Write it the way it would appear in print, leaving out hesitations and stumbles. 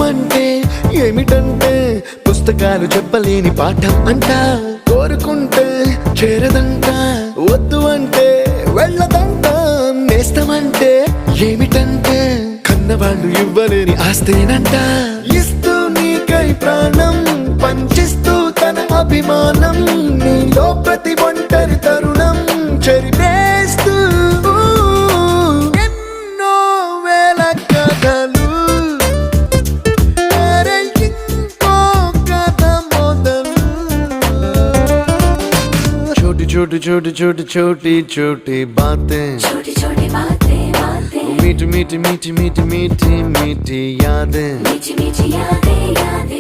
అంటే ఏమిటంటే పుస్తకాలు చెప్పలేని పాఠం అంట. కోరుకుంటే చేరదంట, వద్దు అంటే వెళ్ళదంట. నేస్తమంటే ఏమిటంటే కన్నవాళ్ళు ఇవ్వలేని ఆస్తేనంట. ఇస్తూ నీకై ప్రాణం పంచిస్తూ తన అభిమానం, నీలో ప్రతి ఒంటరి తరుణం చెరిపేస్తూ ఎన్నో వేల కథలు. అరే ఇంకో కథ మొదలు. छोटी छोटी छोटी छोटी छोटी छोटी बातें, छोटी छोटी बातें बातें, मीठी मीठी मीठी मीठी मीठी मीठी यादें, मीठी मीठी यादें यादें.